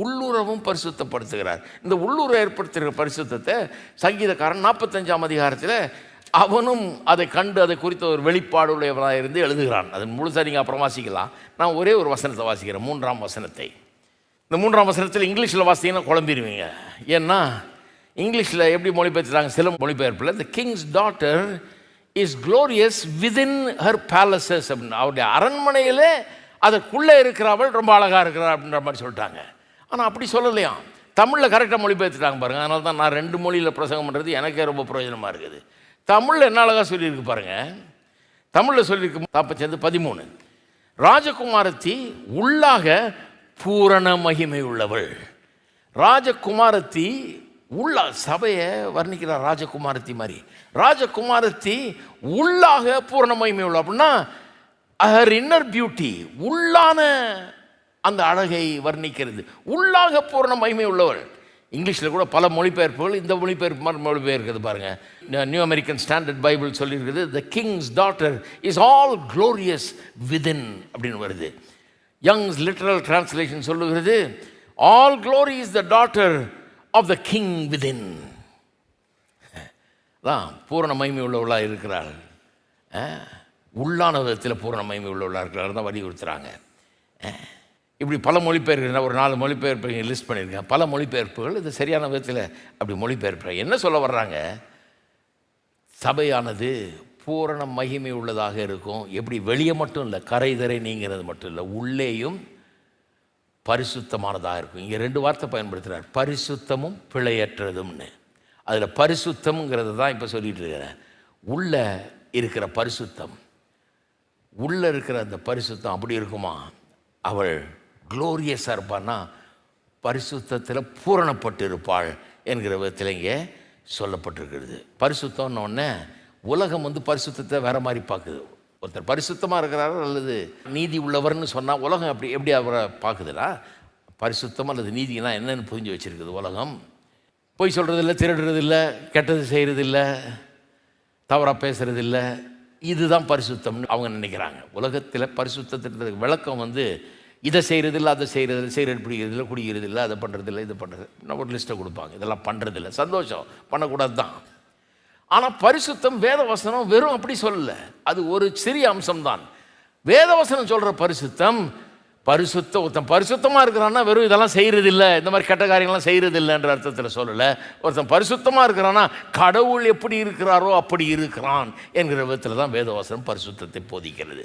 உள்ளுறவும் பரிசுத்தப்படுத்துகிறார். இந்த உள்ளுற ஏற்படுத்துகிற பரிசுத்தத்தை சங்கீதக்காரன் 45ஆம் அதிகாரத்தில் அவனும் அதை கண்டு அதை குறித்த ஒரு வெளிப்பாடு உடையவனாக இருந்து எழுதுகிறான். அது முழுசாக நீங்கள் அப்புறம் வாசிக்கலாம். நான் ஒரே ஒரு வசனத்தை வாசிக்கிறேன், 3ஆம் வசனத்தை. இந்த 3ஆம் வசனத்தில் இங்கிலீஷில் வாசித்தீங்கன்னா குழம்பிடுவீங்க. ஏன்னா இங்கிலீஷில் எப்படி மொழிபெயர்த்துறாங்க, சில மொழிபெயர்ப்பில் the king's daughter is glorious within her palaces அப்படின்னு, அவருடைய அரண்மனையிலே அதற்குள்ளே இருக்கிறவள் ரொம்ப அழகாக இருக்கிறார் அப்படின்ற மாதிரி சொல்லிட்டாங்க. ஆனால் அப்படி சொல்லலையாம். தமிழில் கரெக்டாக மொழிபெயர்த்துட்டாங்க பாருங்கள். அதனால தான் நான் 2 மொழியில் பிரசங்கம் பண்ணுறது எனக்கே ரொம்ப பிரயோஜனமாக இருக்குது. தமிழில் என்ன அழகாக சொல்லியிருக்கு பாருங்கள். தமிழில் சொல்லியிருக்கு 45:13, ராஜகுமாரத்தி உள்ளாக பூரண மகிமை உள்ளவள். ராஜகுமாரத்தி உள்ள சபையை வர்ணிக்கிறார் ராஜகுமாரத்தி மாதிரி. ராஜகுமாரத்தி உள்ளாக பூரண மகிமை உள்ள அப்படின்னா ஹர் இன்னர் பியூட்டி, உள்ளான அந்த அழகை வர்ணிக்கிறது. உள்ளாக பூரண மகிமை உள்ளவள். இங்கிலீஷில் கூட பல மொழிபெயர்ப்புகள் இந்த மொழிபெயர்ப்பு மாதிரி மொழிபெயர்க்கிறது பாருங்கள். நியூ அமெரிக்கன் ஸ்டாண்டர்ட் பைபிள் சொல்லியிருக்கிறது the king's daughter is all glorious within அப்படின்னு வருது. யங்ஸ் லிட்டரல் டிரான்ஸ்லேஷன் சொல்லுகிறது all glory is the daughter of the king within. தான் பூரண மகிமை உள்ளவளாக இருக்கிறாள். உள்ளான விதத்தில் பூரண மகிமை உள்ளவளாக இருக்கிறாள் தான் வலியுறுத்துகிறாங்க. இப்படி பல மொழிபெயர்ப்பு, ஒரு 4 மொழிபெயர்ப்பு லிஸ்ட் பண்ணியிருக்கேன். பல மொழிபெயர்ப்புகள் இது சரியான விதத்தில் அப்படி மொழிபெயர்ப்பு. என்ன சொல்ல வர்றாங்க, சபையானது பூரண மகிமை உள்ளதாக இருக்கும். எப்படி வெளியே மட்டும் இல்லை, கரைதரை நீங்கிறது மட்டும் இல்லை, உள்ளேயும் பரிசுத்தமானதாக இருக்கும். இங்கே 2 வார்த்தை பயன்படுத்துகிறார், பரிசுத்தமும் பிழையற்றதும்னு. அதில் பரிசுத்தம்ங்கிறது தான் இப்போ சொல்லிட்டு இருக்கிறேன். உள்ளே இருக்கிற பரிசுத்தம், உள்ளே இருக்கிற அந்த பரிசுத்தம் அப்படி இருக்குமா, அவள் க்ளோரியஸாக இருப்பான்னா பரிசுத்தத்தில் பூரணப்பட்டு இருப்பாள் என்கிற விதத்தில் இங்கே சொல்லப்பட்டிருக்கிறது. பரிசுத்தம்னு ஒன்று உலகம் பரிசுத்தத்தை வேறு மாதிரி பார்க்குது. ஒருத்தர் பரிசுத்தமாக இருக்கிறாரு அல்லது நீதி உள்ளவர்னு சொன்னால் உலகம் எப்படி அவரை பார்க்குதுடா. பரிசுத்தம் அல்லது நீதினா என்னென்னு புரிஞ்சு வச்சுருக்குது உலகம். பொய் சொல்கிறதில்ல, திருடுறதில்ல, கெட்டது செய்கிறதில்ல, தவறாக பேசுகிறதில்ல, இதுதான் பரிசுத்தம்னு அவங்க நினைக்கிறாங்க. உலகத்தில் பரிசுத்தத்திற்கு விளக்கம் இதை செய்கிறதில்ல, அதை செய்கிறதில்ல, சிகரெட் பிடிக்கிறதில்ல, குடிக்கிறதில்ல, அதை பண்ணுறதில்ல, இது பண்ணுறது, இன்னும் ஒரு லிஸ்ட்டை கொடுப்பாங்க. இதெல்லாம் பண்ணுறதில்ல, சந்தோஷம், பண்ணக்கூடாது தான். ஆனால் பரிசுத்தம் வேதவசனம் வெறும் அப்படி சொல்லலை, அது ஒரு சிறிய அம்சம்தான். வேதவசனம் சொல்கிற பரிசுத்தம் ஒருத்தன் பரிசுத்தமாக இருக்கிறான்னா வெறும் இதெல்லாம் செய்கிறதில்லை, இந்த மாதிரி கெட்ட காரியங்கள்லாம் செய்கிறதில்லைன்ற அர்த்தத்தில் சொல்லலை. ஒருத்தன் பரிசுத்தமாக இருக்கிறான்னா கடவுள் எப்படி இருக்கிறாரோ அப்படி இருக்கிறான் என்கிற விதத்தில் தான் வேதவசனம் பரிசுத்தத்தை போதிக்கிறது.